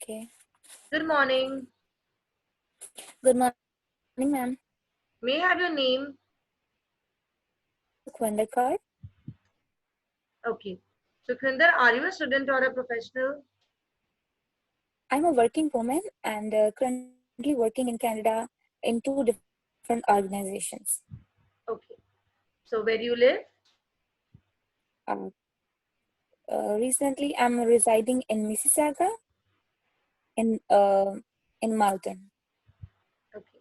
Okay. Good morning. Good morning, ma'am. May I have your name? Kwandakar. Okay. So, Krinder, are you a student or a professional? I'm a working woman and currently working in Canada in two different organizations. Okay. So, where do you live? Uh, Recently, I'm residing in Mississauga in Malton. Okay.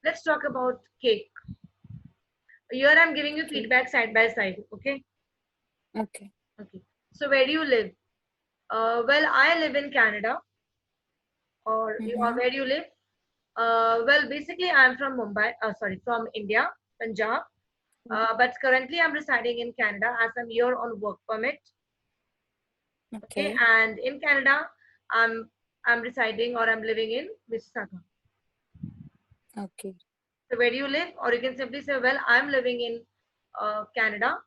Let's talk about cake. Here, I'm giving you Okay. feedback side by side. Okay. Okay. Okay. So, where do you live? Well, I live in Canada. Or Mm-hmm. where do you live? Well, basically, I'm from Mumbai. Sorry, from India, Punjab. But currently, I'm residing in Canada as I'm here on work permit. Okay, Okay. and in Canada, I'm residing or I'm living in Mississauga. Okay. So where do you live? Or you can simply say, well, I'm living in Canada,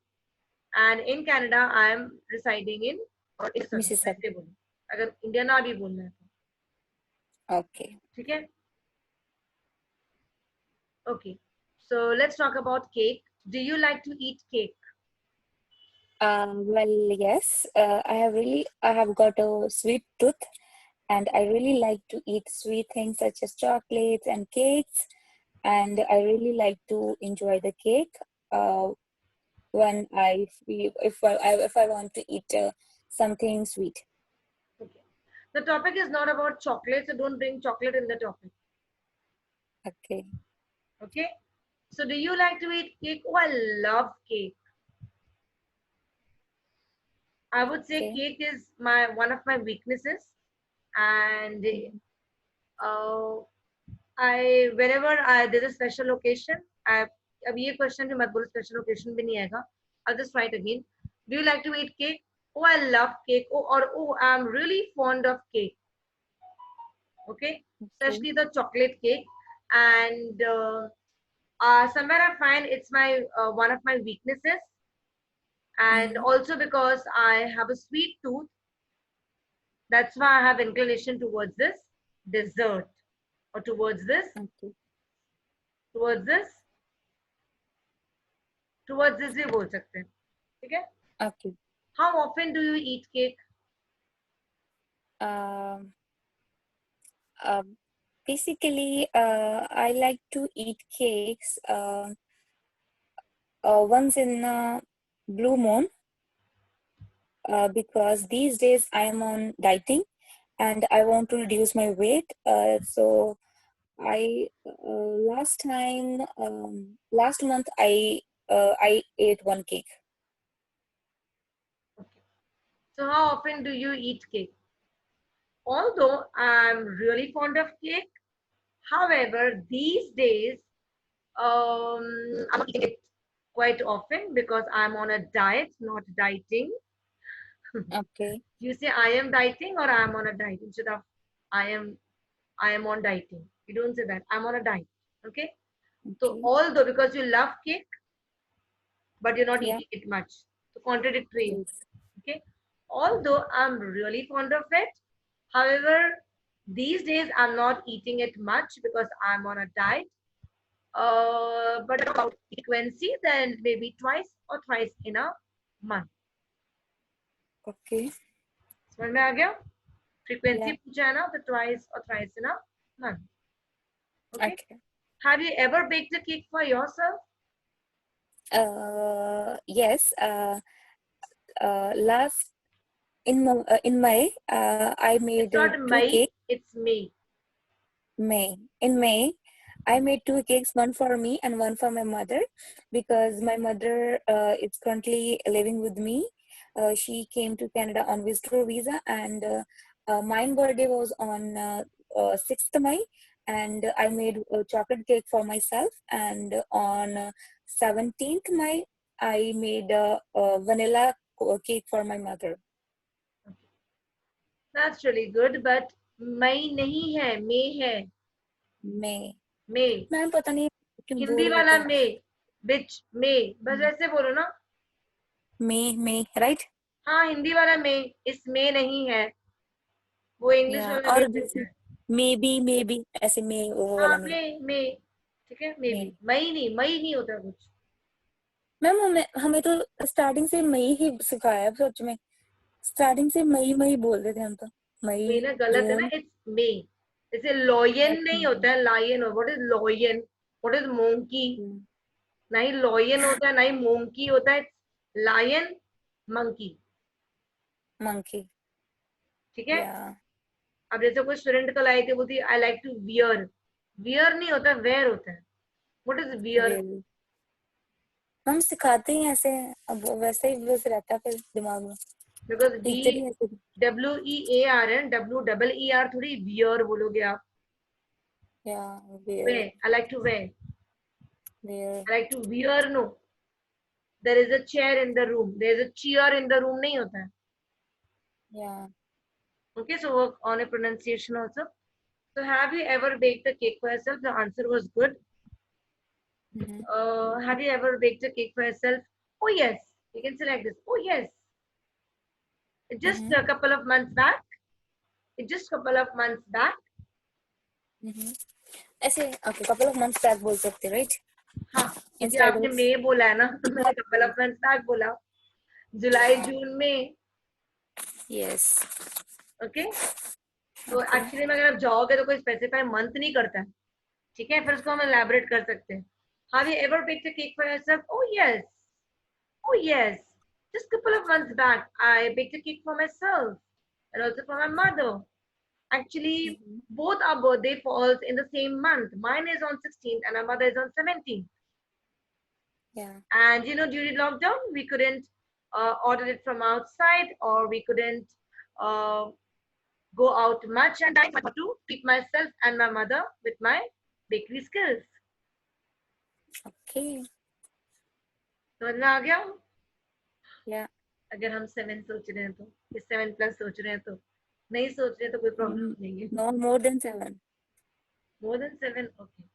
and in Canada I'm residing in or Mississauga. Mississauga. ऐसे बोलो. अगर India ना भी बोलना है तो Okay. ठीक है? Okay. So let's talk about cake. Do you like to eat cake? Well, yes. I have got a sweet tooth, and I really like to eat sweet things such as chocolates and cakes. And I really like to enjoy the cake uh, when if I want to eat something sweet. Okay. The topic is not about chocolate, so don't bring chocolate in the topic. Okay. Okay. So do you like to eat cake? Oh, I love cake. I would say Okay. cake is my one of my weaknesses, and Mhm. uh, I whenever there's a special occasion, I अब ये question भी मत बोलो special occasion भी नहीं आएगा. I'll just try it again. Do you like to eat cake? Oh, I love cake. Oh, I'm really fond of cake. Okay, Okay. especially the chocolate cake, and somewhere I find it's my one of my weaknesses, and Mm-hmm. also because I have a sweet tooth. That's why I have inclination towards this dessert or Okay. towards this, towards this भी बोल सकते हैं. ठीक है? Okay. How often do you eat cake? Um, uh, Basically, I like to eat cakes once in a blue moon because these days I am on dieting and I want to reduce my weight. So last month I ate one cake. Okay. So how often do you eat cake? Although I'm really fond of cake, however, these days I'm not eating it quite often because I'm on a diet, not dieting. Okay. You say I am dieting or I am on a diet instead of I am I am on dieting. You don't say that. I'm on a diet. Okay. So Okay. although because you love cake, but you're not Yeah. eating it much. So contradictory. Yes. Okay. Although I'm really fond of it, however, these days I'm not eating it much because I'm on a diet. But about frequency, then maybe twice or thrice in a month. Okay. समझ में आ गया? Frequency Yeah. पूछा है ना तो twice or thrice in a month. Okay. Okay. Have you ever baked a cake for yourself? Yes. Last in May, I It's made not two May, cakes. it's May. May, I made two cakes, one for me and one for my mother, because my mother is currently living with me. She came to Canada on visitor visa, and mine birthday was on 6th May, and I made a chocolate cake for myself. And on 17th May, I made a vanilla cake for my mother. That's really good, but May नहीं है, May है. May. May. Ma'am पता नहीं क्यों हिंदी बोल रहे वाला थे. May. Which May. बस ऐसे बोलो ना. May, right? हाँ हिंदी वाला May. इस May नहीं है. वो इंग्लिश या वाला भी और बेस्ट जैसे है। मे बी ऐसे मे वो हाँ वाला मे मई, ठीक है, मे मे भी, मई नहीं होता कुछ। मैम हमें हमें तो स्टार्टिंग से मई ही सिखाया है सच में। स्टार्टिंग से मई मई बोलते थे हम तो। मई मई ना गलत है ना, जून। इट्स मे। जैसे लॉयन नहीं अच्छा। होता है, lion. What is lion, what is monkey. ना ही लॉयन होता है ना ही मोंकी होता है, लायन, मंकी। मंकी। ठीक है। या अब जैसे कोई स्टूडेंट कल आई थी, बोलती I like to wear, wear नहीं होता, वेयर होता है। What is wear. वेल हम सिखाते ही ऐसे। अब वैसे ही बस रहता है फिर दिमाग में। बिकॉज वी, टीचर ही ऐसे। WEAR है, WEER थोड़ी वियर बोलोगे आप। या way, where I like to way, where I like to wear, no. There is a chair in the room, there is a chair in the room नहीं होता है। या Okay, so work on a pronunciation also. So have you ever baked a cake for yourself? The answer was good. Have you ever baked a cake for yourself? Oh yes. You can select this. Oh yes. Just a couple of months back. Just couple of months back. ऐसे okay couple of months back बोल सकते right हाँ, क्योंकि instead आपने of May बोला है ना, तो मैंने couple of months back बोला। जुलाई, या जून में। Yes okay. तो ओके एक्चुअली में अगर आप जाओगे तो कोई स्पेसिफाई मंथ नहीं करता है। ठीक है, फिर उसको हम एलैबोरेट कर सकते हैं। Have you ever baked a cake for yourself? Oh yes. Oh yes, just couple of months back, I baked a cake for myself and also for my mother. Actually, both our birthday falls in the same month. Mine is on 16th and my mother is on 17th. या And you know, during lockdown, we couldn't order it from outside, or we couldn't uh, go out much, and I had to keep myself and my mother with my bakery skills. Okay समझ में आ गया? या अगर हम 7 सोच रहे हैं तो, 7+ सोच रहे हैं तो, नहीं सोच रहे तो कोई प्रॉब्लम नहीं है। No more than 7 More than 7, okay.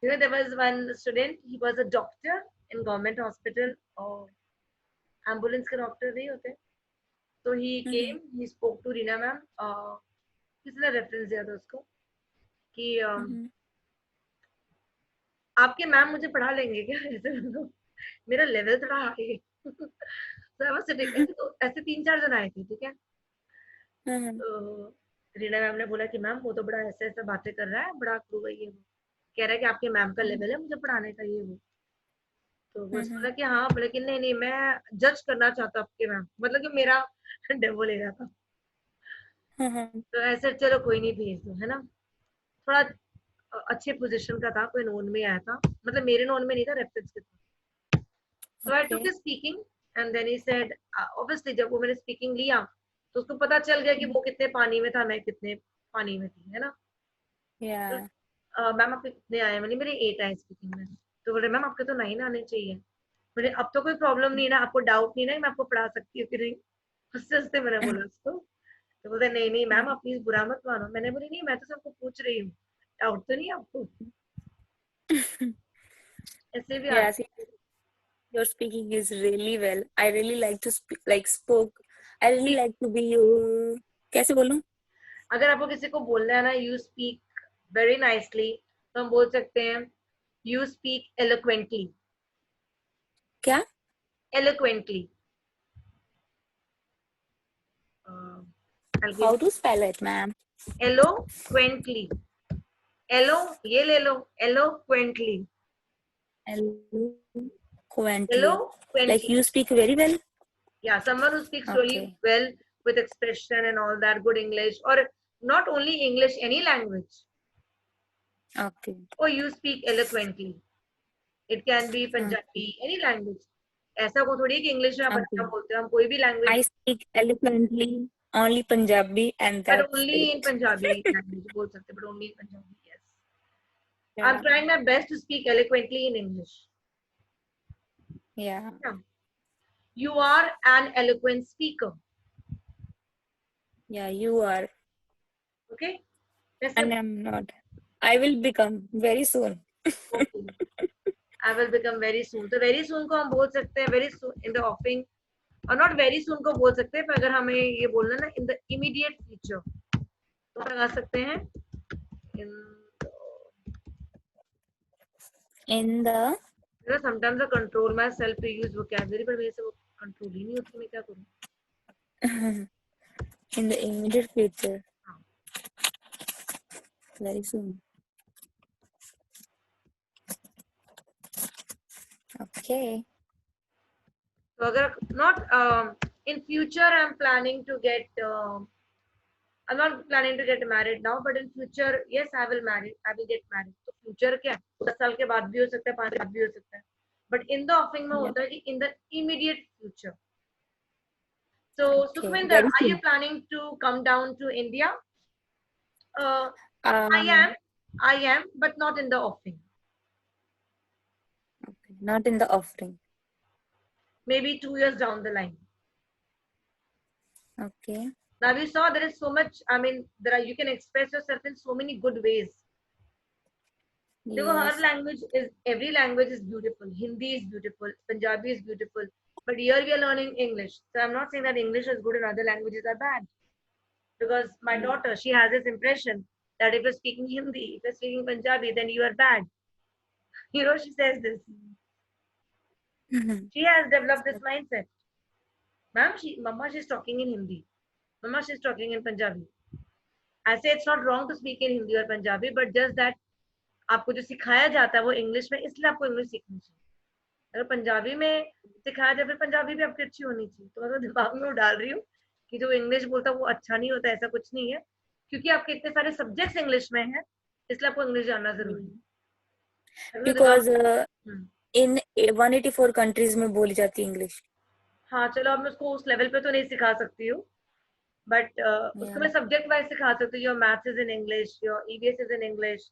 You know, there was one student, he was a doctor in government hospital, or ambulance के doctor नहीं होते. So he came, he spoke to Reena ma'am. किसने reference दिया था उसको कि आपके ma'am मुझे पढ़ा लेंगे क्या, ऐसे बोलो, मेरा लेवल थोड़ा हाई है। So I was sitting, ऐसे 3-4 जन आए थे, ठीक है। तो रीना मैम ने बोला कि मैम वो तो बड़ा ऐसे ऐसे बातें कर रहा है, बड़ा क्रू है ये वो, कह रहा है कि आपके मैम का लेवल है मुझे पढ़ाने का ये वो। तो वो बोला कि हाँ, बोले कि नहीं नहीं, मैं जज करना चाहता हूँ आपके मैम, मतलब कि मेरा डेमो ले रहा था। तो ऐसे चलो कोई नहीं, भेज दो, है ना। थोड़ा अच्छे पोजीशन का था, कोई नोन में आया था, मतलब मेरे नोन में नहीं था, रेफरेंस के था। तो I took okay his speaking and then he said, obviously जब वो मैंने स्पीकिंग लिया तो उसको पता चल गया कि वो कितने पानी में था, मैं कितने पानी में थी, है ना। या मैम आपके कितने आए, मैंने मेरे 8 आए स्पीकिंग में। तो बोले मैम आपके तो 9 आने चाहिए। बोले अब तो कोई प्रॉब्लम नहीं ना, आपको डाउट नहीं ना कि मैं आपको पढ़ा सकती हूँ कि नहीं। हंसते हंसते मैंने बोला उसको। तो बोलते नहीं नहीं मैम, आप प्लीज बुरा मत मानो। मैंने बोली नहीं, मैं तो सबको पूछ रही हूँ, डाउट तो नहीं है आपको। ऐसे भी yeah आता see, your speaking is really well. I really like to speak like spoke. I really है। like to be you. कैसे बोलूं? अगर आपको किसी को बोलना है ना, यू स्पीक वेरी नाइसली, तो हम बोल सकते हैं यू स्पीक एलोक्वेंटली। क्या? Eloquently. How to spell it, ma'am? Eloquently. एलो, ये ले लो, eloquently. Eloquently. Like eloquently, you speak very well. yeah, someone who speaks really Okay. well with expression and all that, good English, or not only English, any language. Okay. Or you speak eloquently. It can be Okay. Punjabi, any language. ऐसा को थोड़ी है कि English में आप अच्छा Okay. बोलते हो, हम कोई भी language, I speak eloquently only Punjabi, and but that's only in it. Punjabi language बोल सकते, but only in Punjabi, yes. I am Yeah. Trying my best to speak eloquently in English. Yeah. You are an eloquent speaker. Yeah. You are, Okay, वैसे, and I'm not. I will become very soon. okay, I will become very soon. तो very soon को हम बोल सकते हैं very soon in the offing और not very soon को बोल सकते हैं, पर अगर हमें ये बोलना ना इन द इमीडिएट फ्यूचर तो लगा सकते हैं in In the sometimes I control my self to use vocabulary, पर मेरे से वो कंट्रोल ही नहीं होती, मैं क्या करूँ. in the immediate future, हाँ. very soon. Okay. तो अगर not in future I am planning to get I'm not planning to get married now, but in future, yes, I will marry. I will get married. तो future क्या? 10 साल के बाद भी हो सकता है, 5 साल के बाद भी हो सकता है. But in the offing में Yeah. होता है कि in the immediate future. So Okay. Sukhvinder, Very are you soon. planning to come down to India? Uh, I Um. am, I am, but not in the offing. Okay. Not in the offering. Maybe 2 years down the line. Okay. Now we saw there is so much. I mean, there are you can express yourself in so many good ways. देखो हर Yes. Language is every language is beautiful. Hindi is beautiful, Punjabi is beautiful, but here we are learning English. So I'm not saying that English is good and other languages are bad. Because my Mm. daughter, she has this impression that if you're speaking Hindi, if you're speaking Punjabi, then you are bad. You know, she says this. She has developed this mindset. Ma'am, Mama, she's talking in Hindi. Mama, she's talking in Punjabi. I say it's not wrong to speak in Hindi or Punjabi, but just that आपको जो सिखाया जाता है वो English में, इसलिए आपको English सीखनी चाहिए. अगर पंजाबी में सिखाया जाए फिर पंजाबी भी आपकी अच्छी होनी चाहिए. तो मैं तो दिमाग में वो डाल रही हूँ कि जो इंग्लिश बोलता है वो अच्छा नहीं होता, ऐसा कुछ नहीं है, क्योंकि आपके इतने सारे सब्जेक्ट्स इंग्लिश में हैं, इसलिए आपको इंग्लिश जानना जरूरी है. Because hmm. in 184 countries में बोली जाती है इंग्लिश. हाँ चलो, अब मैं उसको उस लेवल पे तो नहीं सिखा सकती हूँ, बट उसको Yeah. मैं सब्जेक्ट वाइज सिखा सकती हूँ. Your maths is in English, your EVS is in English,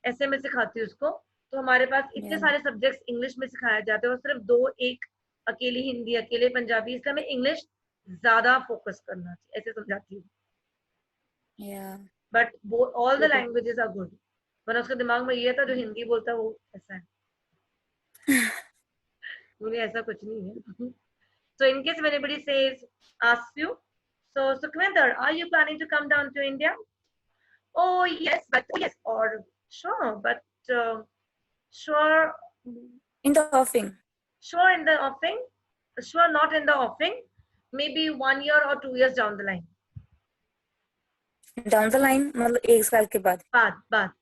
ऐसे मैं सिखाती हूँ उसको. तो हमारे पास इतने Yeah. सारे सब्जेक्ट्स इंग्लिश में सिखाया जाते हैं और सिर्फ दो एक अकेली हिंदी, अकेले पंजाबी, इसलिए हमें इंग्लिश ज्यादा फोकस करना चाहिए, ऐसे समझाती हूँ. Yeah. बट वो all the Because languages are good. वरना उसके दिमाग में ये था जो हिंदी बोलता है वो ऐसा है. मुझे ऐसा कुछ नहीं है. So in case if anybody says, asks you, so Sukhvinder, are you planning to come down to India? Oh yes, or sure, but sure, in the offing. sure in the offing, sure not in the offing, maybe 1 year or 2 years down the line. Down the line मतलब 1 साल के बाद. बाद.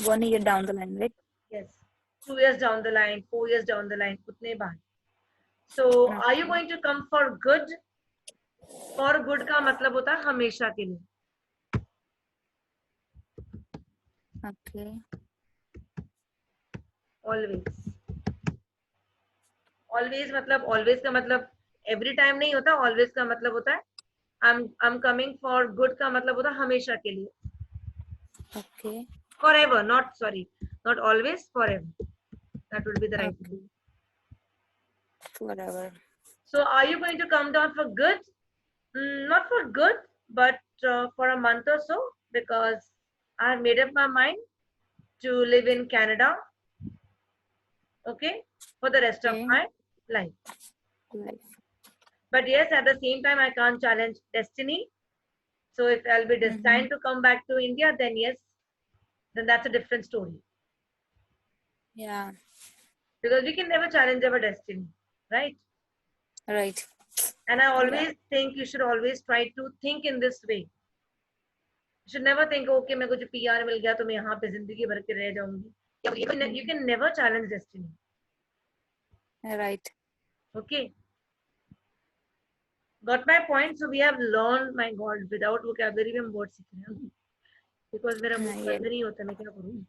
1 year down the line, right? Yes. 2 years down the line, 4 years down the line, उतने बाद. So are you going to come for good? For good का मतलब होता है हमेशा के लिए. Okay. Always मतलब always का मतलब every time नहीं होता. Always का मतलब होता है I'm coming for good का मतलब होता है हमेशा के लिए. Okay. Forever, not always, forever. That would be the right Okay. word. Whatever. So are you going to come down for good? Not for good, but for a month or so, because I have made up my mind to live in Canada, okay, for the rest of Okay. my life. Life. But yes, at the same time, I can't challenge destiny. So if I'll be destined to come back to India, then yes, then that's a different story. Yeah. Because we can never challenge our destiny, right? Right. And I Yeah. always think you should always try to think in this way. You should never think, okay, मेरे को जो PR मिल गया तो मैं यहाँ पे जिंदगी भर के रह जाऊंगी. You can never challenge destiny. Right. Okay. Got my point. So we have learned, my God, without vocabulary में हम बहुत सीख रहे हैं. Because मेरा मुंह Yeah. बंद नहीं होता, मैं क्या करूँ?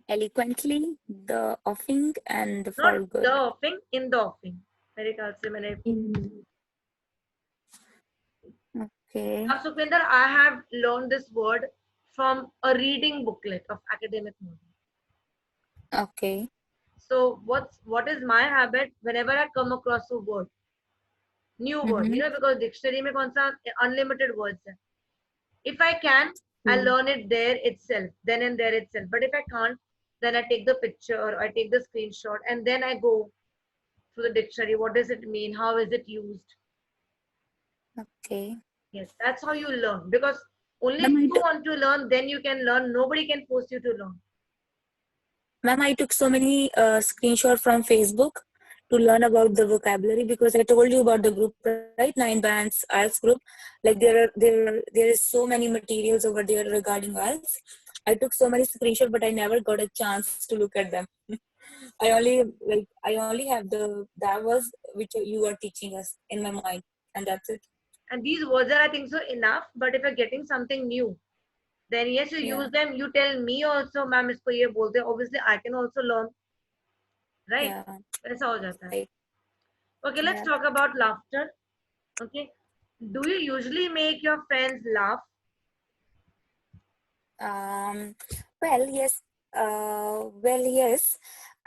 Eloquently, the offing and the for Not good. the offing, in the offing. मेरे ख्याल से मैंने. Okay. Now, Sukhvinder, I have learned this word from a reading booklet of academic model. Okay. So what is my habit whenever I come across a word, new word, you know, because dictionary में कौन सा unlimited words है. If I can, I learn it there itself, then and there itself. But if I can't, then I take the picture, or I take the screenshot, and then I go through the dictionary. What does it mean? How is it used? Okay. Yes, that's how you learn. Because only if Ma'am, you want to learn, then you can learn. Nobody can force you to learn. ma'am, I took so many screenshots from Facebook to learn about the vocabulary, because I told you about the group, right? Nine Bands IELTS group. Like there is so many materials over there regarding IELTS. I took so many screenshots, but I never got a chance to look at them. I only have that was which you are teaching us in my mind, and that's it. And these words are, I think so, enough. But if you're getting something new, then yes, you Yeah, use them. You tell me also, ma'am, isko ye bolte. Obviously, I can also learn, right? yeah, ऐसा हो जाता है. right. Okay, let's Yeah. talk about laughter. Okay, do you usually make your friends laugh? Um, well, yes. Yes.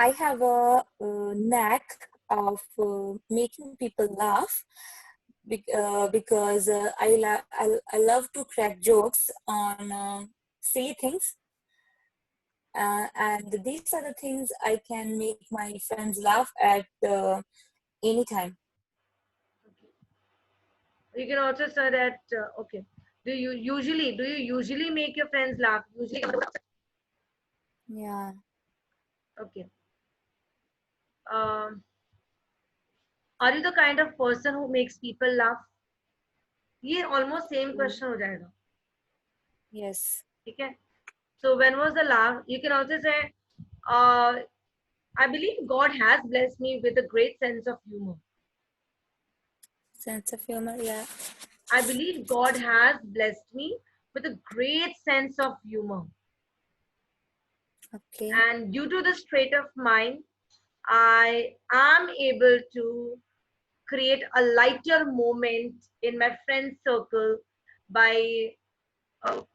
I have a, knack of making people laugh, because I love to crack jokes on silly things, and these are the things I can make my friends laugh at any time. You can also say that. Okay, do you usually make your friends laugh? Usually, Yeah. okay. Um, are you the kind of person who makes people laugh? ये almost same Mm, question हो जाएगा. yes. ठीक है. So when was the last? You can also say, uh, I believe God has blessed me with a great sense of humor. Sense of humor. Yeah. I believe God has blessed me with a great sense of humor. Okay. And due to this trait of mine, I am able to create a lighter moment in my friend circle by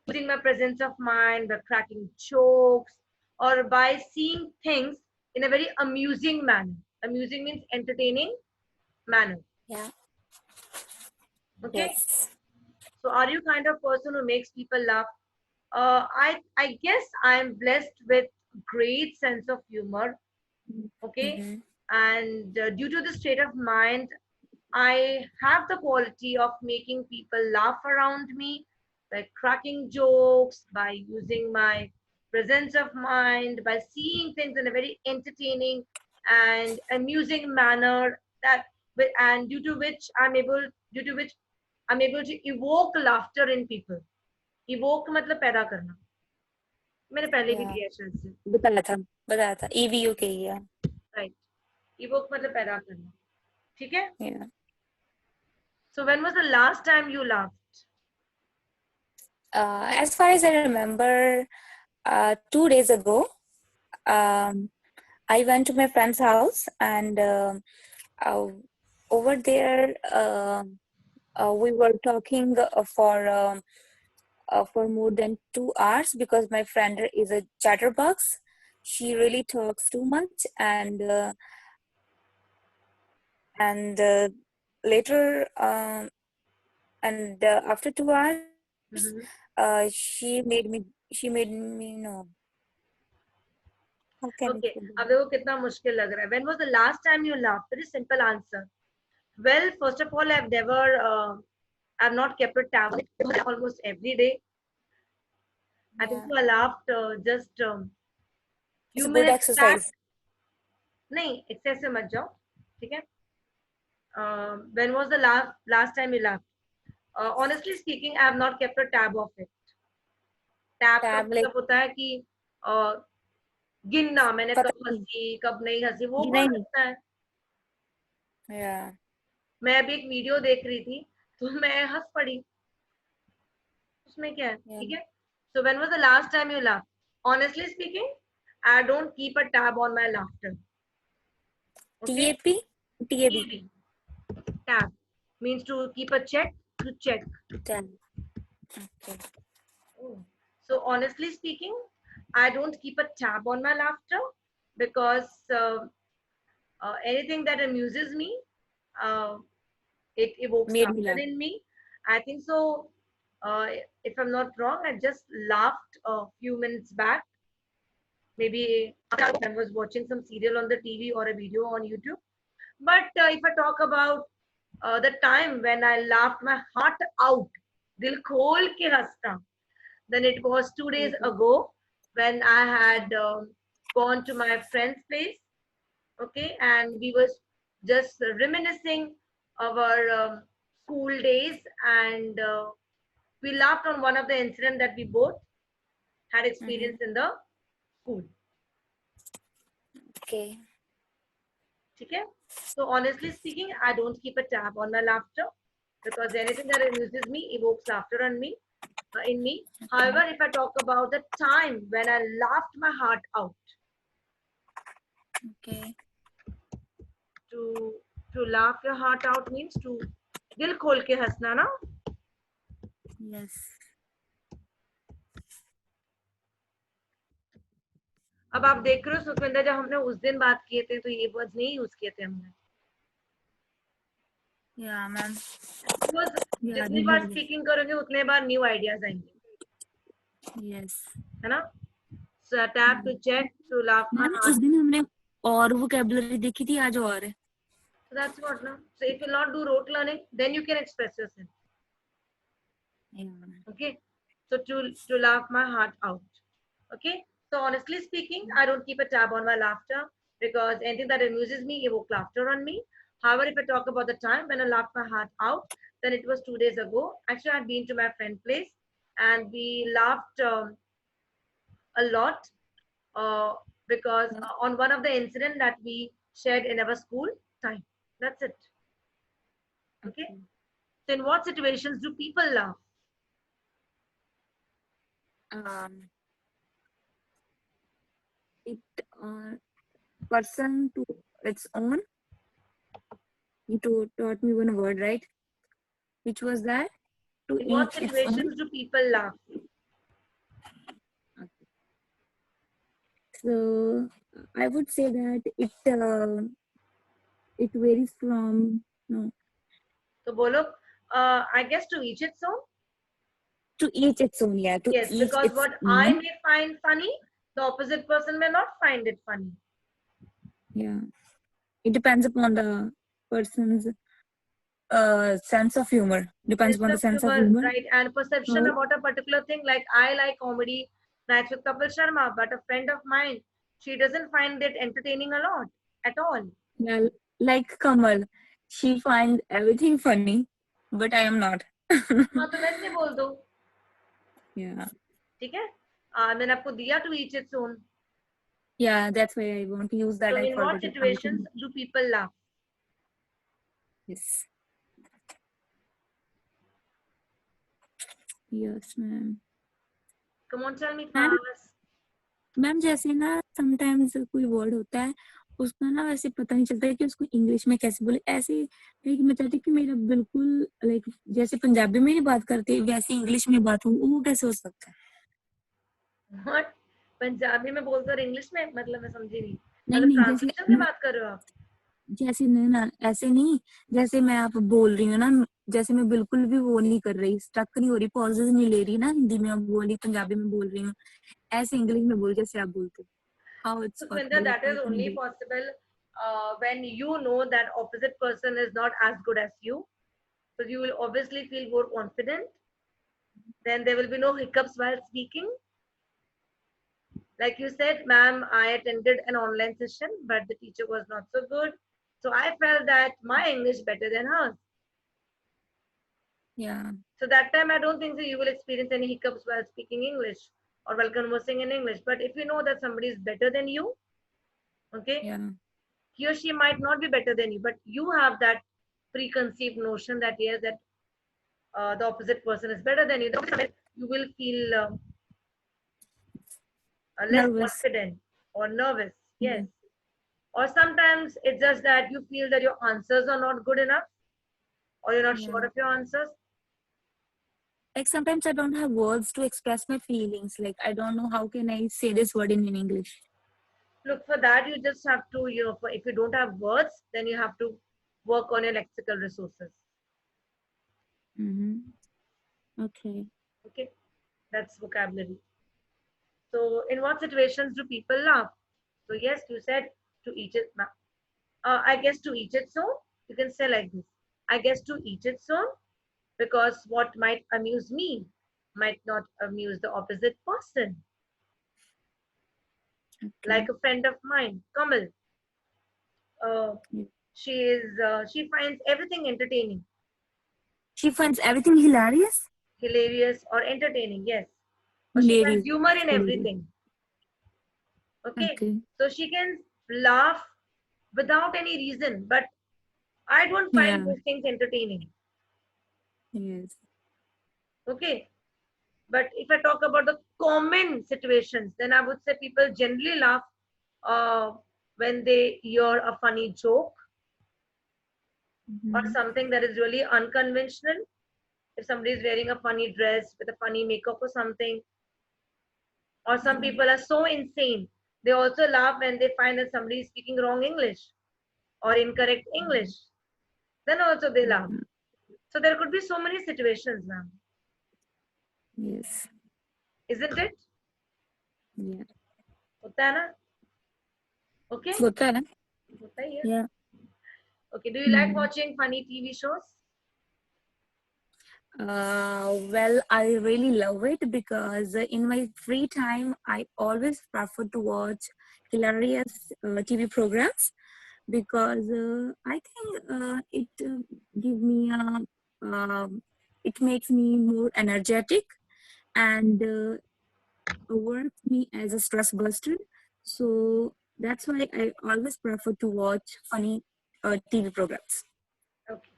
using my presence of mind, by cracking jokes, or by seeing things in a very amusing manner. Amusing means entertaining manner. Yeah. Okay. Yes. So, are you kind of person who makes people laugh? I guess I'm blessed with great sense of humor. Okay, Mm-hmm. and due to the state of mind, I have the quality of making people laugh around me by cracking jokes, by using my presence of mind, by seeing things in a very entertaining and amusing manner that and due to which I'm able to evoke laughter in people. Evoke मतलब पैदा करना. मैंने पहले भी Yeah. दिया है शायद से. बताया था EVU के ही. Yeah. Right. Evoke मतलब पैदा करना. ठीक है? Yeah. So when was the last time you laughed? As far as I remember, 2 days ago, um, I went to my friend's house, and uh, over there, we were talking for more than 2 hours, because my friend is a chatterbox. She really talks too much, and later, and after 2 hours, Mhm. she made me know. How can I Okay. tell अब you? देखो कितना मुश्किल लग रहा है. When was the last time you laughed? Very simple answer. Well, first of all, I've not kept a tab almost every day. I think Yeah, so I laughed just it's few a good minutes back. exercise. नहीं, excess से मत जाओ. ठीक है? When was the last time you laughed? Honestly speaking, I have not kept a tab of it. Tab का Tab, like, मतलब होता है कि uh, गिनना मैंने पता कब नहीं, हंसी कब नहीं हंसी वो गिना कौन ही नहीं. रखता है. Yeah, मैं अभी एक वीडियो देख रही थी तो मैं हंस पड़ी. उसमें क्या है. yeah. ठीक है. So when was the last time you laughed? Honestly speaking, I don't keep a tab on my laughter. Okay. TAP, TAB, TB, tab means to keep a check, to check. tab. Okay. Oh. So honestly speaking, I don't keep a tab on my laughter because anything that amuses me, uh, it evokes Made me laughter laugh. in me. I think so. If I'm not wrong, I just laughed a few minutes back. Maybe I was watching some serial on the TV or a video on YouTube. But if I talk about the time when I laughed my heart out, dil khol ke hasna, then it was 2 days Okay. ago when I had gone to my friend's place. Okay, and we was just reminiscing our school days, and we laughed on one of the incident that we both had Mm-hmm. experienced in the school. Okay. Okay, so honestly speaking, I don't keep a tab on my laughter because anything that amuses me evokes laughter on me in me. However, if I talk about the time when I laughed my heart out, Okay. to laugh your heart out means to dil khol ke hasna na. Yes. अब आप देख रहे हो सुखविंदर, जब हमने उस दिन बात किए थे तो ये वर्ड्स नहीं यूज किए थे हमने, Yeah, ma'am. बिकॉज Yeah, जितनी बार really. स्पीकिंग करोगे उतने बार न्यू आइडियाज आएंगे, Yes. है ना. So tap to check to laugh my ma'am उस heart. दिन हमने और वोकेबलरी देखी थी, आज और है. So that's what now. So if you not do rote learning, then you can express yourself. Yeah, ma'am. Okay. So to laugh my heart out. Okay. So honestly speaking, I don't keep a tab on my laughter because anything that amuses me evoke laughter on me. However, if I talk about the time when I laughed my heart out, then it was 2 days ago. Actually, I had been to my friend's place and we laughed a lot uh, because on one of the incident that we shared in our school time. That's it. Okay. Okay. So in what situations do people laugh? Um, it person to its own. You taught me one word, right? Which was that? To In what each its own. situations do people laugh? So I would say that it varies from no, So bolo, I guess to each its own. to each its own. Yeah, to Yes, each because its what I own. may find funny, the opposite person may not find it funny. Yeah, it depends upon the person's sense of humor. Depends Sense upon the of sense of humor, humor. right, and perception How, about a particular thing. Like I like comedy nights with Kapil Sharma, but a friend of mine, she doesn't find it entertaining a lot at all. yeah, like Kamal, she finds everything funny, but I am not. हाँ तो वैसे बोल दो. Yeah, ठीक है. मैंने आपको दिया to each its own. yeah, that's why I want to use that. So I in what forgot it how to. situations do people laugh? Yes, yes, ma'am. Come on, tell me ma'am fast. Ma'am जैसे ना sometimes कोई word होता है, उसका ना वैसे पता नहीं चलता है कि उसको इंग्लिश में कैसे बोले. ऐसे लाइक मैं चाहती हूँ कि मेरा बिल्कुल लाइक जैसे पंजाबी में ही बात करते हैं वैसे इंग्लिश में बात हो, वो कैसे हो सकता है? What? पंजाबी में बोलते और इंग्लिश में, मतलब मैं समझी नहीं. नहीं मतलब नहीं, जैसे ट्रांसलेशन की बात कर रहे हो आप? जैसे नहीं ना, ऐसे नहीं. जैसे मैं आप बोल रही हूँ ना, जैसे मैं बिल्कुल भी वो नहीं कर रही, स्टक नहीं हो रही, पॉजेज नहीं ले रही ना, हिंदी में अब बोली पंजाबी में बोल रही हूँ, ऐसे इंग्लिश में बोल जैसे आप बोलते हो. How it's Sukhvinder, possible, that how is can only be? possible when you know that opposite person is not as good as you. So you will obviously feel more confident. Then there will be no hiccups while speaking. Like you said, ma'am, I attended an online session, but the teacher was not so good. So I felt that my English better than hers. Yeah, So that time, I don't think that you will experience any hiccups while speaking English or while conversing in English. But if you know that somebody is better than you, okay, yeah, he or she might not be better than you, but you have that preconceived notion that yes, that the opposite person is better than you. You will feel less nervous. confident or nervous. Yes. Yeah. Or sometimes it's just that you feel that your answers are not good enough or you're not Yeah. sure of your answers. Like sometimes I don't have words to express my feelings. Like I don't know how can I say this word in English. Look, for that, you just have to, if you don't have words, then you have to work on your lexical resources. Mm-hmm. Okay. Okay. That's vocabulary. So, in what situations do people laugh? So, yes, you said to each it. I guess to each its own. You can say like this. I guess to each its own, because what might amuse me might not amuse the opposite person. Okay. Like a friend of mine, Kamal. Uh, Yeah. she finds everything entertaining, She finds everything hilarious. hilarious or entertaining. Yes, or she finds Hilarious. humor in Hilarious. everything. Okay, Okay. so she can laugh without any reason, but I don't find Yeah. those things entertaining. Yes. Okay, but if I talk about the common situations, then I would say people generally laugh uh, when they hear a funny joke or Mhm. something that is really unconventional. If somebody is wearing a funny dress with a funny makeup or something, or some Yeah. people are so insane, they also laugh when they find that somebody is speaking wrong English or incorrect English. Then also they laugh. Yeah. So there could be so many situations, ma'am, Yes. isn't it? Yeah. होता है ना? Okay, होता है. होता ही है. Yeah. Okay, do you like Hmm. watching funny TV shows? Well, I really love it because in my free time, I always prefer to watch hilarious TV programs because I think it give me it makes me more energetic and works me as a stress buster. So that's why I always prefer to watch funny TV programs. Okay,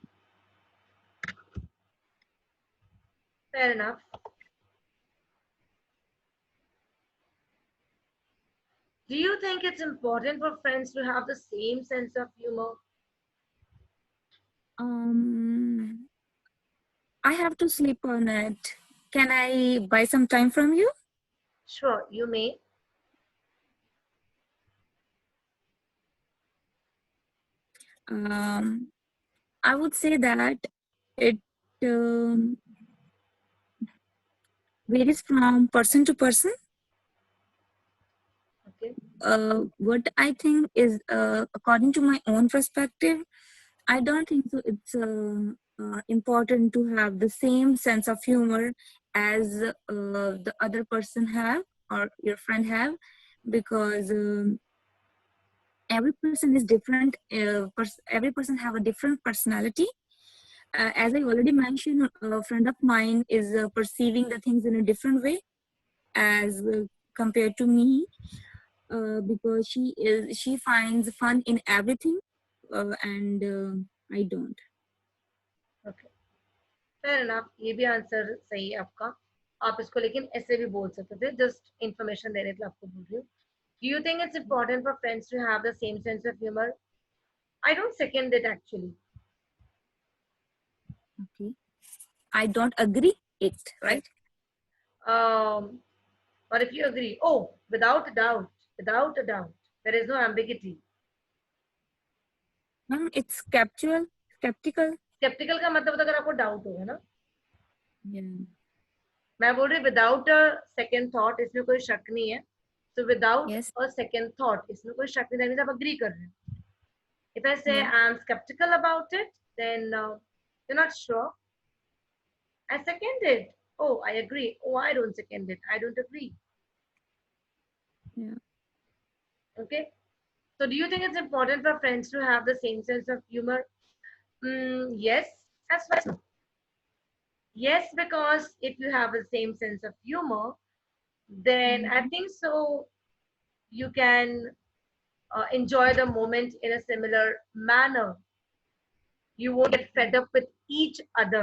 fair enough. Do you think it's important for friends to have the same sense of humor? Um, I have to sleep on it. Can I buy some time from you? Sure, you may. Um, I would say that it um, varies from person to person. Okay, What I think is, according to my own perspective, I don't think so. It's important to have the same sense of humor as the other person have or your friend have, because every person is different. Every person have a different personality. As I already mentioned, a friend of mine is perceiving the things in a different way as compared to me, because she finds fun in everything, and I don't. okay. Fair enough ये भी answer सही है आपका आप इसको लेकिन ऐसे भी बोल सकते थे जस्ट इंफॉर्मेशन देने के लिए आपको बोल रही हूँ do you think it's important for friends to have the same sense of humour I don't second it actually Okay, I don't agree it, yes right? और if you agree oh without a doubt there is no ambiguity It's captual, skeptical. Skeptical का मतलब अगर आपको doubt होगा ना Yeah. मैं बोल रही विदाउट अ सेकंड थॉट इसमें कोई शक नहीं है so without Yes. A second thought इसमें कोई शक नहीं दैट मींस आप अग्री कर रहे हैं if I say Yeah. I'm skeptical about it, then you're not sure. I second it. Oh, I agree. Oh, I don't second it. I don't agree. Yeah. Okay. So, do you think it's important for friends to have the same sense of humor? Yes, as well as no. Yes, because if you have the same sense of humor, then I Mhm. think so you can enjoy the moment in a similar manner. You won't get fed up with each other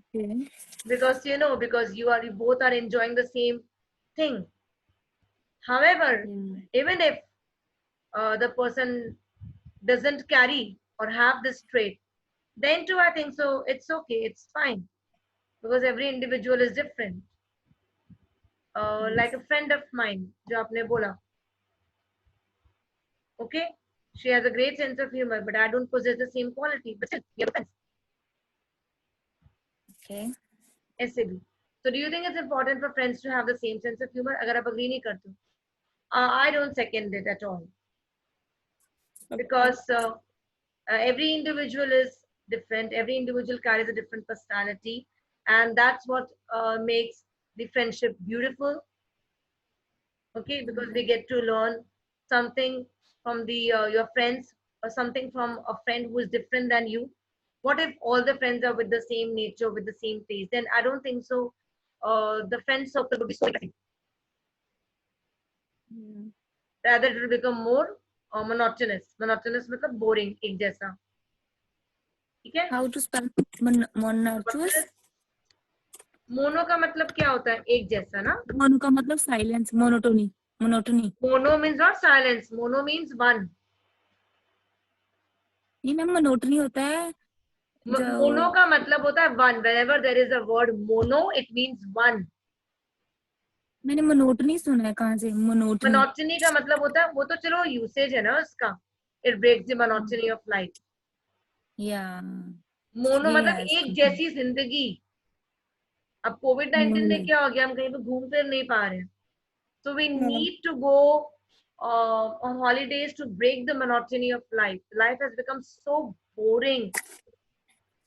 Okay. because because you both are enjoying the same thing. However, Yeah. even if the person doesn't carry or have this trait, then too I think so it's okay, it's fine because every individual is different. Like Yes. a friend of mine जो आपने बोला, okay, she has a great sense of humor but I don't possess the same quality, but still we are friends. Okay. ऐसे भी. So do you think it's important for friends to have the same sense of humor? अगर आप agree नहीं करते, I don't second it at all. because every individual is different. Every individual carries a different personality, and that's what makes the friendship beautiful. Okay, because we get to learn something from the your friends, or something from a friend who is different than you. What if all the friends are with the same nature, with the same taste? Then I don't think so. The friend circle would be so interesting. Yeah. Rather it will become more monotonous. Monotonous मतलब boring, एक जैसा. ठीक है? How to spell monotonous? Mono का मतलब क्या होता है? एक जैसा ना? मोनो का मतलब silence, monotony, monotony. Mono means not silence. Mono means one. नहीं मैम, मोनोटोनी होता है जो मोनो का मतलब होता है one. Whenever there is a word mono, it means one. मैंने मोनोटोनी सुना है. कहाँ से मोनोटोनी? Monotony का मतलब होता है, वो तो चलो यूसेज है ना उसका. It breaks the monotony of life. या मोनो ये मतलब है एक इसका. जैसी जिंदगी. अब कोविड-19 में क्या हो गया, हम कहीं पे घूम फिर नहीं पा रहे हैं. So we need to go on holidays to break the monotony of life. Life has become so boring.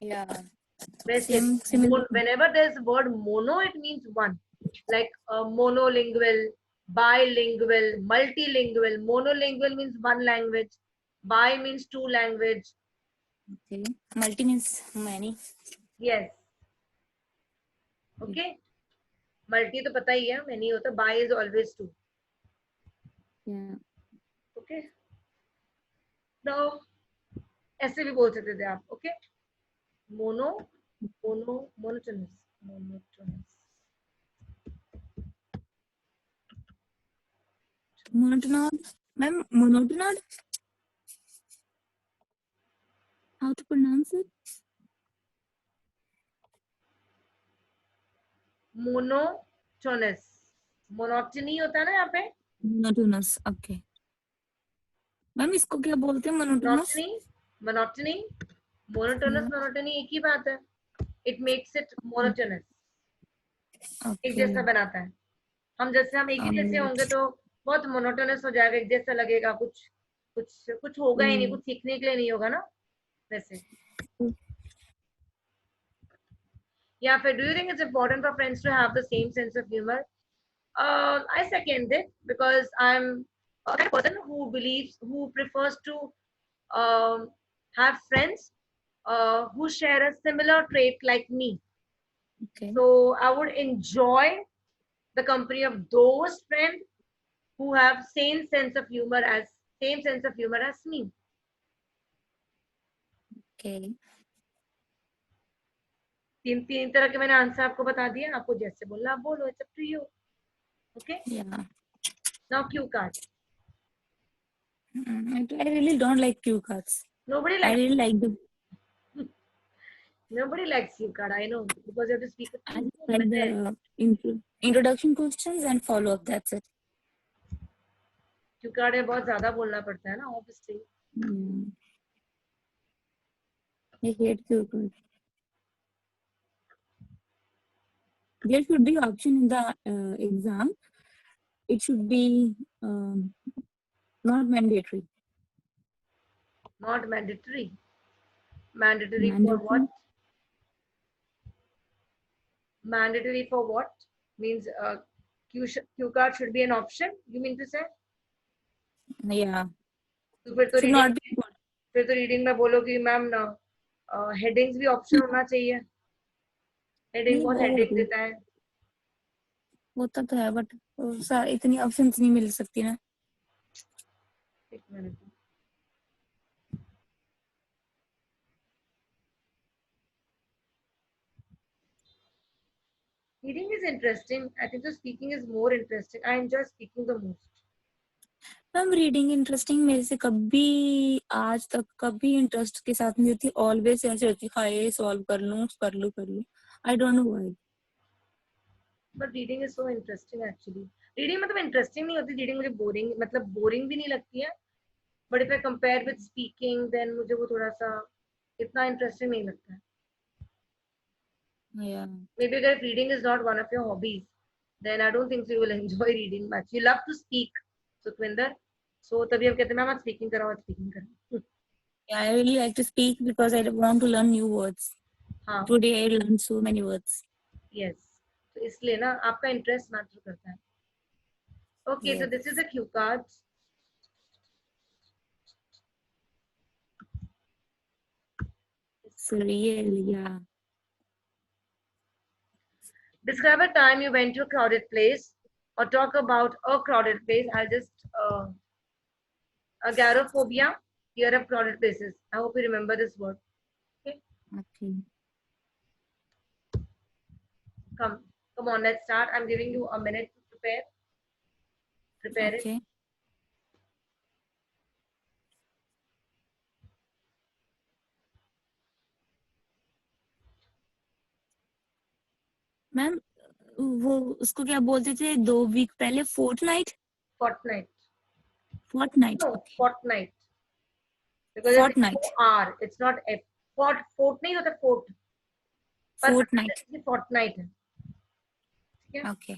या वैसे same similar. whenever there's word mono, it means one. Like monolingual, bilingual, multilingual. Monolingual means one language. Bi means two language. Okay. Multi means many. Yes. Okay. Multi तो पता ही है, many होता है. Bi is always two. या Okay. Now ऐसे भी बोल सकते थे आप. Okay. Mono, monotonous, monotonous. Monotonal. Ma'am monotonal, how to pronounce it? Monotonous. Monotony होता है ना यहाँ पे. मोनोटोनस. ओके मैम, इसको क्या बोलते हैं? Monotonous. Monotony, monotony, monotonous, monotony एक ही बात है. It makes it monotonous. एक ओके. जैसा बनाता है. हम एक ही जैसे होंगे तो बहुत monotonous हो जाएगा. एक जैसा लगेगा. कुछ होगा ही नहीं. कुछ सीखने के लिए नहीं होगा ना वैसे. या फिर do you think it's important for friends to have the same sense of humor? I second it because I'm a kind of person who prefers to um, have friends who share a similar trait like me. Okay. So I would enjoy the company of those friends who have same sense of humor as me. Okay. तीन तरह के मैंने answer आपको बता दिया. आपको जैसे बोलना आप बोलो. It's up to you. Okay. या Now cue card. I really don't like cue cards. Nobody I likes really like the nobody likes cue card. I know because you have to speak with I 2 like minutes. the introduction questions and follow up. That's it. Q card में बहुत ज्यादा बोलना पड़ता है ना obviously. I hate cue cards. There should be option in the exam. It should be not mandatory. Not mandatory. Mandatory for Mandatory. what? Mandatory for what? Means Q card should be an option. You mean to say? Yeah. तो फिर तो Should reading not be. फिर तो reading में बोलो कि ma'am ना headings भी ऑप्शन होना चाहिए. हेडिंग नहीं बहुत वो हेडेक देता है. होता तो है बट इतनी ऑप्शंस नहीं मिल सकती ना. एक minute. Reading is interesting. I think the speaking is more interesting. I enjoy speaking the most. Ma'am reading interesting मेरे से कभी आज तक कभी इंटरेस्ट के साथ नहीं होती. ऑलवेज ऐसे होती हाय सॉल्व कर लूं. I don't know why. But reading is so interesting actually. Reading मतलब interesting नहीं होती. Reading मुझे boring मतलब boring भी नहीं लगती है. But if I compare with speaking, then मुझे वो थोड़ा सा इतना interesting नहीं लगता है. Yeah. Maybe if reading is not one of your hobbies, then I don't think so you will enjoy reading much. You love to speak, Sukhvinder. सो तभी हम कहते हैं मैम आज स्पीकिंग कराओ, आज स्पीकिंग कराओ. Yeah, I really like to speak because I want to learn new words. हाँ, Today I learned so many words. Yes. तो इसलिए ना आपका इंटरेस्ट मैटर करता है. ओके, तो Yes. This is the cue cards. So really, yeah. Describe a time you went to a crowded place or talk about a crowded place. I'll just agoraphobia, fear of crowded places. I hope you remember this word. Okay, Okay. come, come on, let's start. I'm giving you a minute to prepare. Prepare it. Okay. Ma'am वो उसको क्या बोलते थे 2 week पहले? Fortnight? Fortnight. Fortnight, No, okay. fortnight. Because it's fortnight. O-R. It's not F. Fort नहीं होता fort. पर Fortnite, fortnight है. ठीक है. ओके.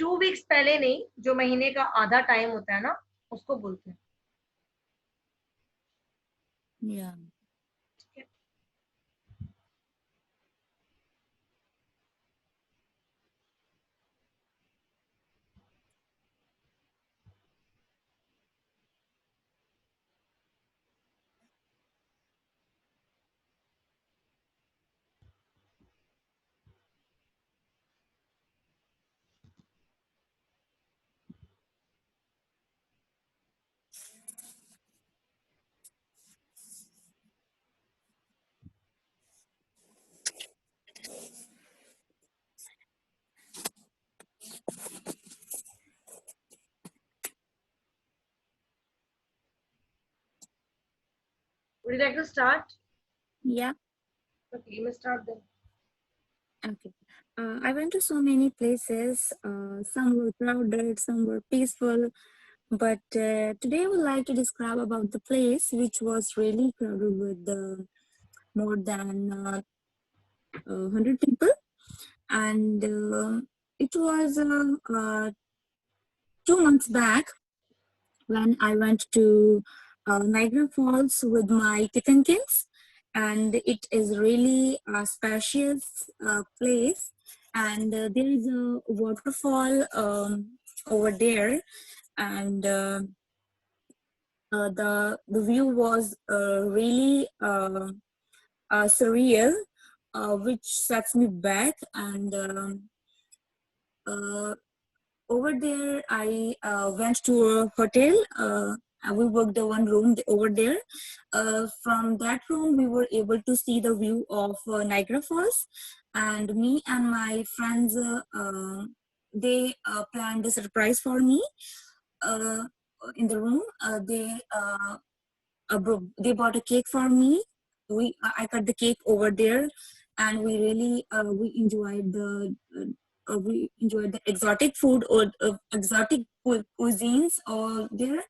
2 weeks पहले नहीं, जो महीने का आधा टाइम होता है ना, उसको बोलते हैं. या. ठीक है. Would you like to start? या. Okay, you may start then. Okay. I went to so many places. Some were crowded, some were peaceful. But today I would like to describe about the place which was really crowded with more than 100 people. And it was 2 months back when I went to Niagara Falls with my kitten kids. And it is really a spacious place. And there is a waterfall over there. And the view was really surreal, which sets me back. And uh, over there, I went to a hotel. We booked the one room over there. From that room, we were able to see the view of Niagara Falls. And me and my friends, they planned a surprise for me uh, in the room. They bought a cake for me. I cut the cake over there, and we really we enjoyed the exotic food or exotic cuisines all there,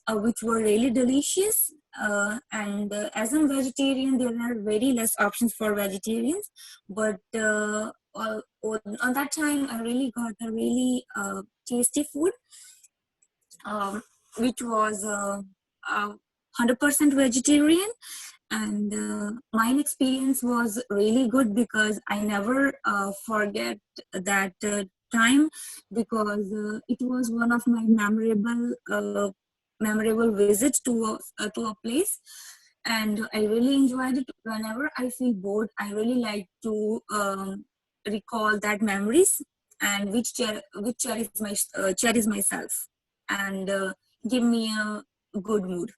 which were really delicious. And as a vegetarian, there are very less options for vegetarians. But on that time, I really got a really tasty food, um, which was 100% vegetarian. And my experience was really good because I never forget that time, because it was one of my memorable visits to a place. And I really enjoyed it. Whenever I feel bored, I really like to recall that memories, and which cherish myself, and give me a good mood.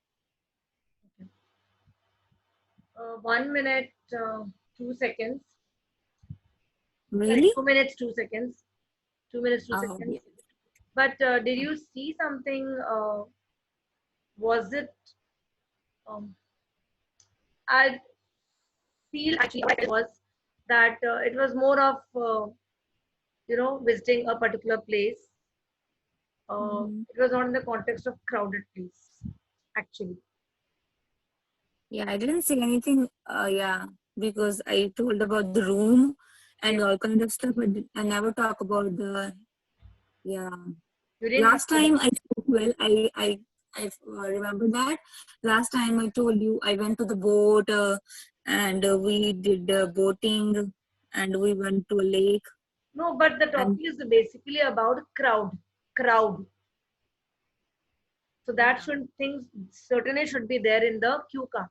1 minute, 2 seconds. Sorry, Really? 2 minutes, 2 seconds. 2 minutes, two Oh, seconds. yeah. But did you see something? Was it? Um, I feel actually what it was that it was more of visiting a particular place. Mhm. It was not in the context of crowded place, actually. Yeah, I didn't say anything. Yeah, because I told about the room Yeah. and all kind of stuff. But I never talk about the, yeah. You didn't Last remember time I spoke well. I remember that. Last time I told you I went to the boat and we did boating and we went to a lake that. No, but the and topic is basically about crowd. Crowd. So that yeah. should things certainly should be there in the cue card.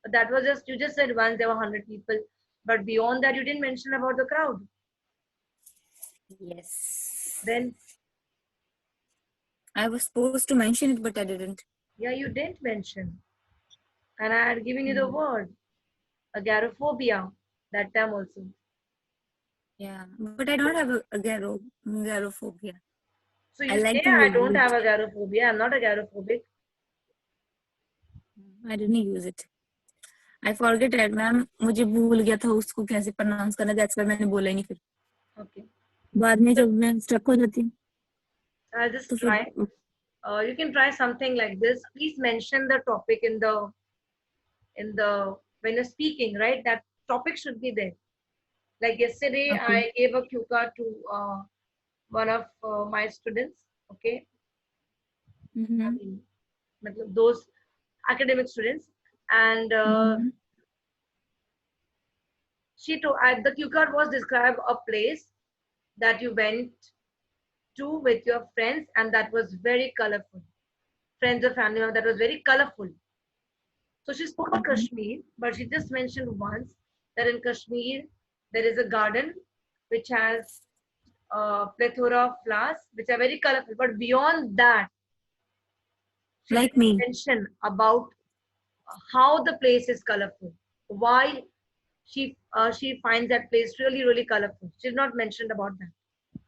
But that was just you just said once there were 100 people, but beyond that you didn't mention about the crowd. Yes. Then I was supposed to mention it, but I didn't. yeah, you didn't mention, and I had given you the Mm. word agoraphobia that time also. Yeah, but I don't have a garophobia. So I you say like to I use don't it. have agoraphobia. I'm not agoraphobic. I didn't use it. I forget it, ma'am मुझे भूल गया था उसको कैसे pronounce करना. That's why मैंने बोला ही नहीं फिर. Okay. बाद में जब मैं stuck हो जाती हूँ I'll just तो try. फिर You can try something like this. Please mention the topic in the when you're speaking, right? That topic should be there. Like yesterday, okay. I gave a cue card to one of my students. Okay, I Mm-hmm. mean, those academic students, and Mm-hmm. she told the cue card was describe a place that you went to with your friends, and that was very colorful. Friends or family member that was very colorful. So she spoke about Mm-hmm. Kashmir, but she just mentioned once that in Kashmir there is a garden which has a plethora of flowers which are very colorful. But beyond that, she Like didn't me. mention about how the place is colorful, why she finds that place really really colorful. She did not mention about that.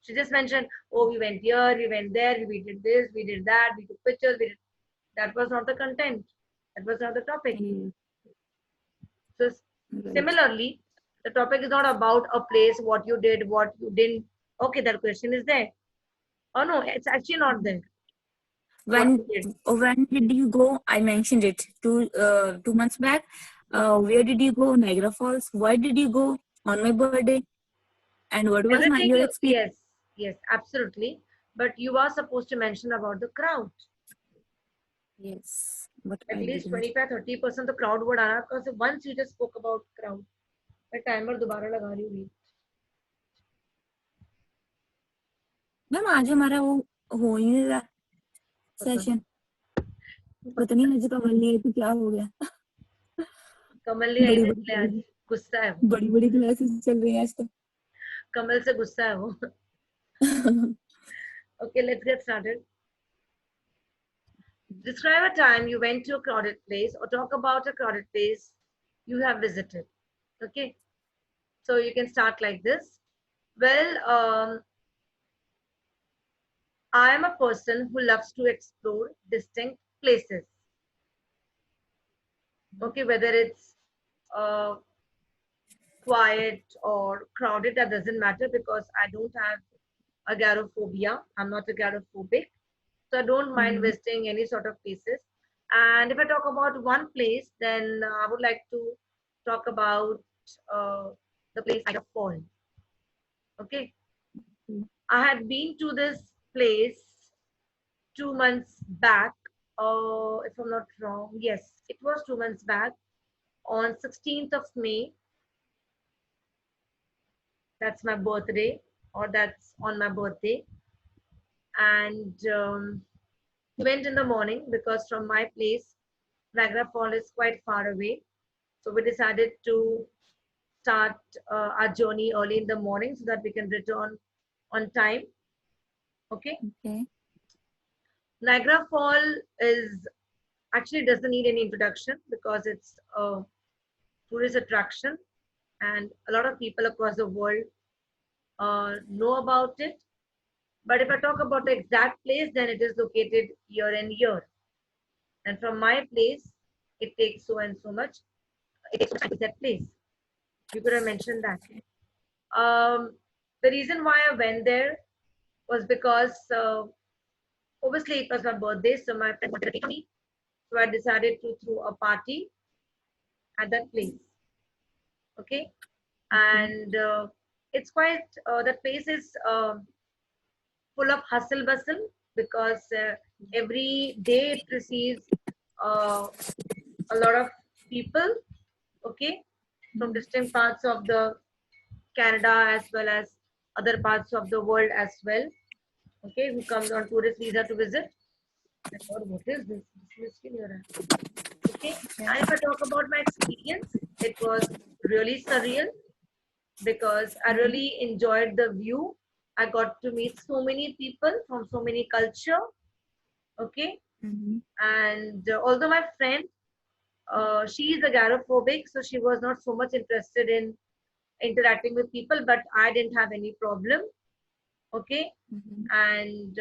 She just mentioned, oh, we went here, we went there, we did this, we did that, we took pictures. That was not the content. That was not the topic. Mm, So right. similarly, the topic is not about a place, what you did, what you didn't. Okay, that question is there. Oh no, it's actually not there. What When you did. when did you go? I mentioned it 2 months back. Where did you go? Niagara Falls. Why did you go on my birthday? And what was my Everything your you experience? yes, yes, absolutely. But you are supposed to mention about the crowd. Yes, but At I least didn't. 25-30% the crowd would आना because once you just spoke about crowd. मैं timer दोबारा लगा रही हूँ. Ma'am आज हमारा वो हो ही नहीं रहा पता सेशन. पता नहीं आज कमल नहीं है तो क्या हो गया. कमल नहीं आई बड़ी ना बड़ी इसलिए आज क्लासेस गुस्सा है वो. बड़ी बड़ी क्लासेस चल रही हैं आज तो. कमल से गुस्सा है वो. Okay, let's get started. Describe a time you went to a crowded place or talk about a crowded place you have visited. Okay, so you can start like this. Well, I am a person who loves to explore distinct places. Okay, whether it's uh, quiet or crowded, that doesn't matter because I don't have agoraphobia. I'm not agoraphobic. So I don't mind Mhm. visiting any sort of places. And if I talk about one place, then I would like to talk about uh, the place Niagara Falls. Okay, I had been to this place 2 months back. If I'm not wrong, yes, it was 2 months back on 16th of May. That's my birthday, or that's on my birthday. And we went in the morning because from my place, Niagara Falls is quite far away. So we decided to start our journey early in the morning so that we can return on time. Okay. Okay. Niagara Fall is actually doesn't need any introduction because it's a tourist attraction and a lot of people across the world know about it. But if I talk about the exact place, then it is located year and year. And from my place, it takes so and so much. It takes so much time to that place. You could have mentioned that. The reason why I went there was because obviously it was my birthday, so my friend wanted to take me. So I decided to throw a party at that place. Okay, Okay. and it's quite that place is full of hustle bustle because every day it receives a lot of people, okay, from distinct parts of the Canada as well as other parts of the world as well, okay, who comes on tourist visa to visit. My God, what is this? This is okay. Yeah. And if I talk about my experience, it was really surreal because I really enjoyed the view. I got to meet so many people from so many culture, okay. Mm-hmm. And although my friend, she is agoraphobic, so she was not so much interested in interacting with people, but I didn't have any problem, okay. Mm-hmm. And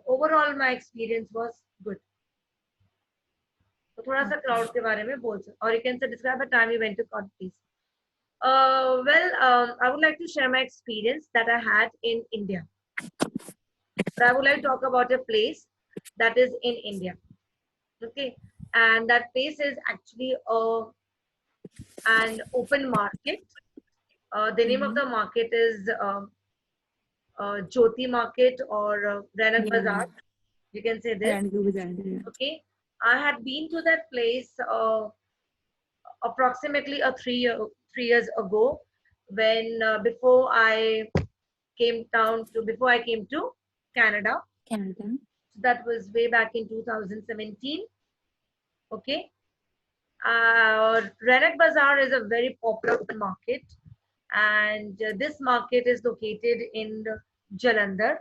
overall, my experience was good. तो थोड़ा सा Okay. Crowd के बारे में बोल सकते, or you can say describe the time you went to crowd, please. I would like to share my experience that I had in India. But I would like to talk about a place that is in India. Okay. And that place is actually an open market. The name of Mm-hmm. the market is Jyoti Market or Renak Yeah. Bazaar. You can say this. And you designed it. Okay. I had been to that place approximately 3 years ago when before I came to Canada. Canada. So that was way back in 2017. Okay. Renak Bazaar is a very popular market, and this market is located in Jalandhar.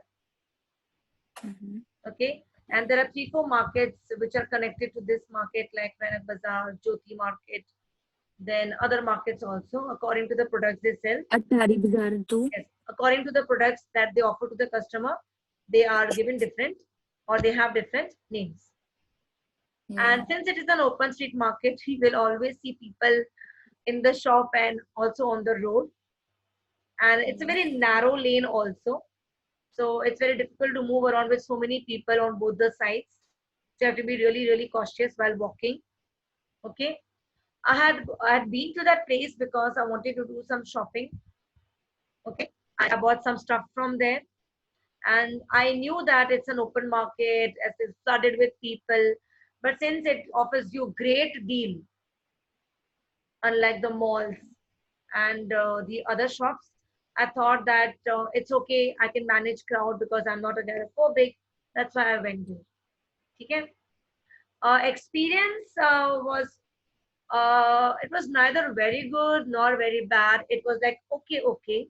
Mm-hmm. Okay. And there are 3-4 markets which are connected to this market, like Renak Bazaar, Jyoti Market, then other markets also, according to the products they sell. Atari Bazaar too. Yes, according to the products that they offer to the customer, they are given different or they have different names. Yeah. And since it is an open street market, we will always see people in the shop and also on the road. And it's a very narrow lane also. So it's very difficult to move around with so many people on both the sides. So you have to be really, really cautious while walking. Okay. I had been to that place because I wanted to do some shopping. Okay. I bought some stuff from there. And I knew that it's an open market, as it's flooded with people. But since it offers you great deal, unlike the malls and the other shops, I thought that it's okay. I can manage crowd because I'm not agoraphobic. That's why I went there. Okay. Experience was it was neither very good nor very bad. It was like okay, okay.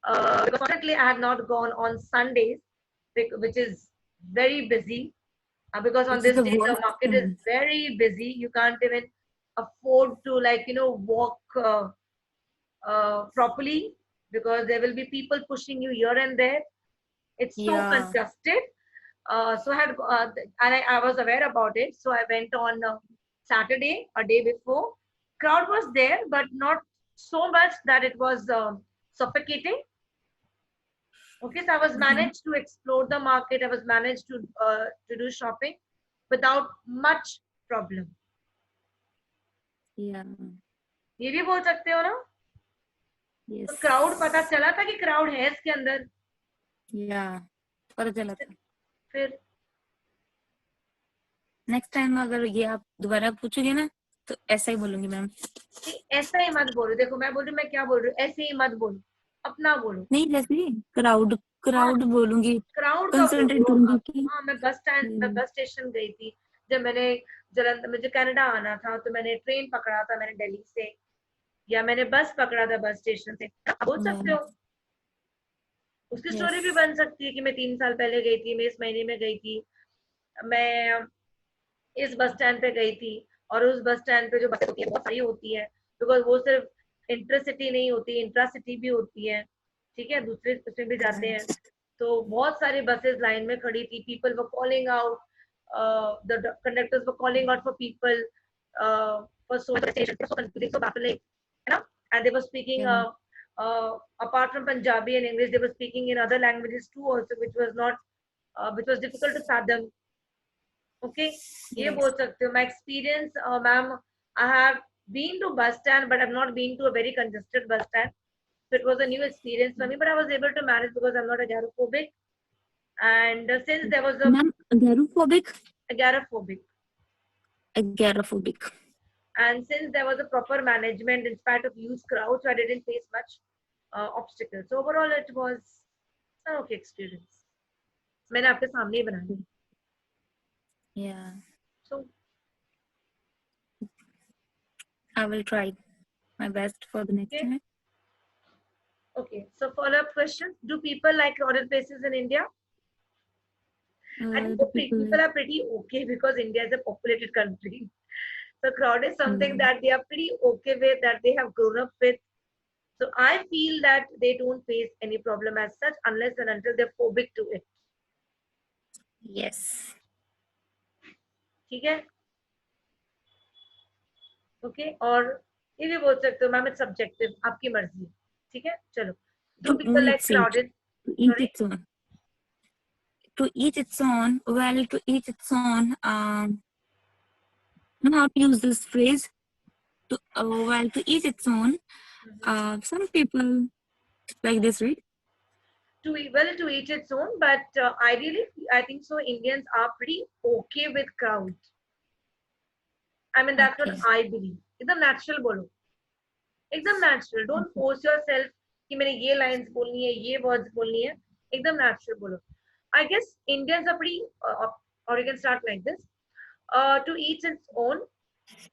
Because fortunately, I had not gone on Sundays, which is very busy. Because on Which is this the day the worst market is thing. very busy. You can't even afford to walk properly because there will be people pushing you here and there. It's so Yeah. congested. So I had and I was aware about it. So I went on Saturday, a day before. Crowd was there, but not so much that it was suffocating. Okay, so I was Mm-hmm. managed to explore the market. I was managed to do shopping without much problem. Yeah. ये भी बोल सकते हो ना. तो crowd Yes. पता चला था कि क्राउड है इसके अंदर. Yeah. पता चला था. फिर नेक्स्ट टाइम अगर ये आप दोबारा पूछोगे ना तो ऐसा ही बोलूंगी मैम. ऐसा ही मत बोलो. देखो मैं बोल रही हूँ, मैं क्या बोल रही हूँ, ऐसे ही मत बोलो, अपना बोलो. नहीं जैसे क्राउड हाँ, क्राउड बोलूंगी. क्राउड का बोल कंसंट्रेट रहे हो करूंगी आप. कि हाँ, मैं बस स्टेशन गई थी. जब मैंने जलंधर, मुझे कनाडा आना था तो मैंने ट्रेन पकड़ा था, मैंने दिल्ली से, या मैंने बस पकड़ा था बस स्टेशन से. आप बोल सकते हो. उसकी स्टोरी भी यस. बन सकती है कि मैं 3 साल पहले गई थी, मैं इस महीने में गई थी, मैं इस बस स्टैंड पे गई थी. और उस बस स्टैंड पे जो बसें होती है बहुत सारी होती है, बिकॉज वो सिर्फ इंटरसिटी नहीं होती, इंट्रासिटी भी होती है. ठीक है, दूसरे उसमें भी जाते हैं. तो बहुत सारी बसेस लाइन में खड़ी थी. People were calling out, the conductors were calling out for people for so station, so confusing, so baffling, है ना. And they were speaking apart from Punjabi and English, they were speaking in other languages too also, which was difficult to fathom. Okay, ये बोल सकते हो. My experience, ma'am, I have been to bus stand, but I've not been to a very congested bus stand. So it was a new experience for me, but I was able to manage because I'm not agoraphobic. And since there was a Ma'am, agoraphobic. agoraphobic, Agoraphobic. and since there was a proper management in spite of huge crowds, I didn't face much obstacles. So overall, it was an okay experience. मैंने आपके सामने ही बनाया. Yeah, So I will try my best for the next okay, time. okay. So follow-up questions: do people like crowded places in India? I think The people people are pretty okay because India is a populated country. So crowd is something yeah. that they are pretty okay with, that they have grown up with. So I feel that they don't face any problem as such unless and until they're phobic to it. Yes. ठीक है? Okay? और ये भी बोल सकते हो ma'am, it's subjective, आपकी मर्जी. ठीक है? चलो. Do To people like each it. crowded? To each Sorry? its own. To each its own. Well, to each its own. Know how to use this phrase. Well, to each its own. Some people like this, right? To each its own, but ideally, I think so. Indians are pretty okay with crowd. I mean, that's what Okay. I believe. एकदम natural बोलो. एकदम natural. Don't force yourself कि मैंने ये lines बोलनी है, ये words बोलनी है. एकदम natural बोलो. I guess Indians are pretty, or you can start like this. To each its own,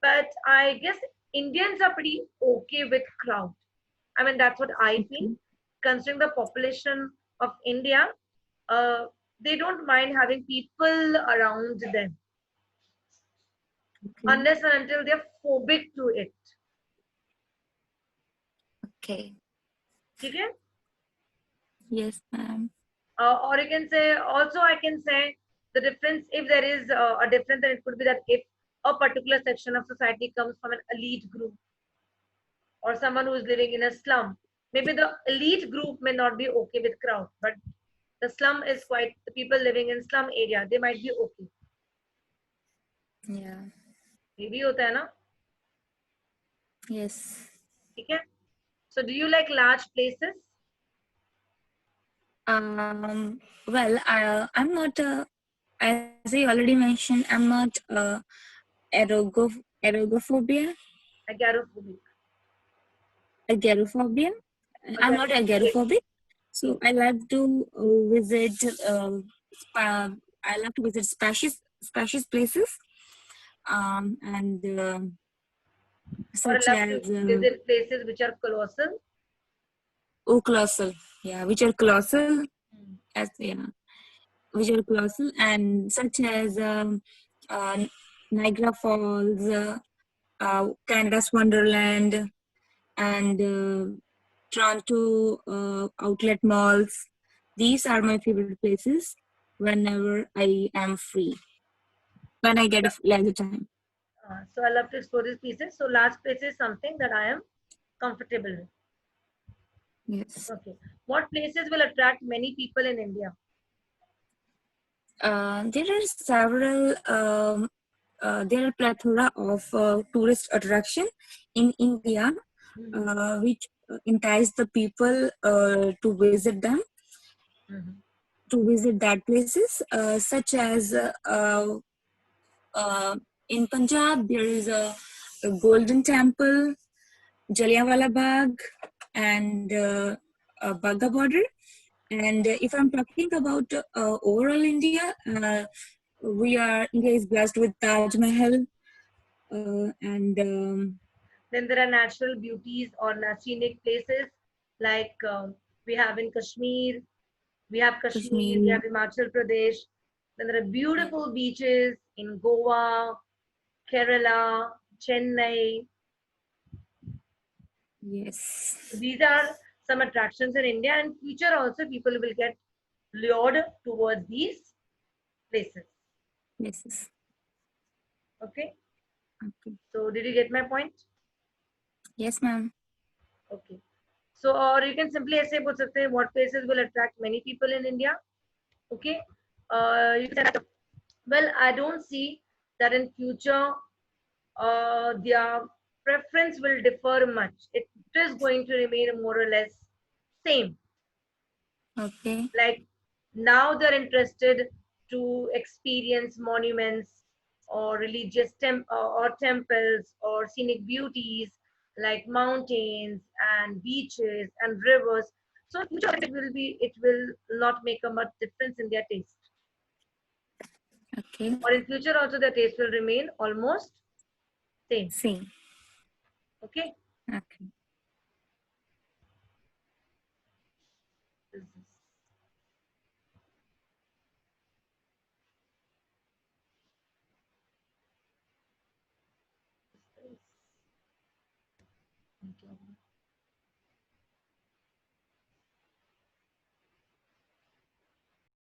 but I guess Indians are pretty okay with crowd. I mean, that's what I feel. Okay. Considering the population of India, uh, they don't mind having people around them Okay. unless and until they're phobic to it. Okay. Okay? Yes, ma'am. Or you can say, also, I can say the difference, if there is a difference, then it could be that if a particular section of society comes from an elite group or someone who is living in a slum, maybe the elite group may not be okay with crowd, but the slum is quite, the people living in slum area, they might be okay. Yeah. ये भी होता है ना. Yes. ठीक है. So do you like large places? Well, I'm not, as I already mentioned, I'm not agoraphobia. Agoraphobic. Agoraphobia. I'm not agoraphobic. So I like to visit, I like to visit spacious places, and Or I such love to as visit places which are colossal. colossal, yeah, which are colossal, as yeah, which are colossal, and such as uh, Niagara Falls, Canada's Wonderland, and Toronto outlet malls. These are my favorite places whenever I am free, when I get a leisure time. So I love to explore these places. So large places is something that I am comfortable with. Yes. Okay. What places will attract many people in India? There are several, there are plethora of tourist attraction in India, which entice the people to visit them, to visit that places, such as in Punjab, there is a Golden Temple, Jallianwala Bagh, and Bagha border. And if I'm talking about overall India, India is blessed with Taj Mahal, and Then there are natural beauties or scenic places like we have in Kashmir. We have Kashmir, we Kashmir. have Himachal Pradesh. Then there are beautiful beaches in Goa, Kerala, Chennai. Yes. These are some attractions in India, and future also people will get lured towards these places. Yes. Okay. Okay. So did you get my point? Yes, ma'am. Okay. So or you can simply say what places will attract many people in India. Okay. You can, well, I don't see that in future their preference will differ much. It is going to remain more or less same. Okay. Like Now they're interested to experience monuments or religious or temples or scenic beauties like mountains and beaches and rivers. So in future it will not make a much difference in their taste. Okay. Or in future also the taste will remain almost same. Same. Okay. Okay. This is- this is- okay.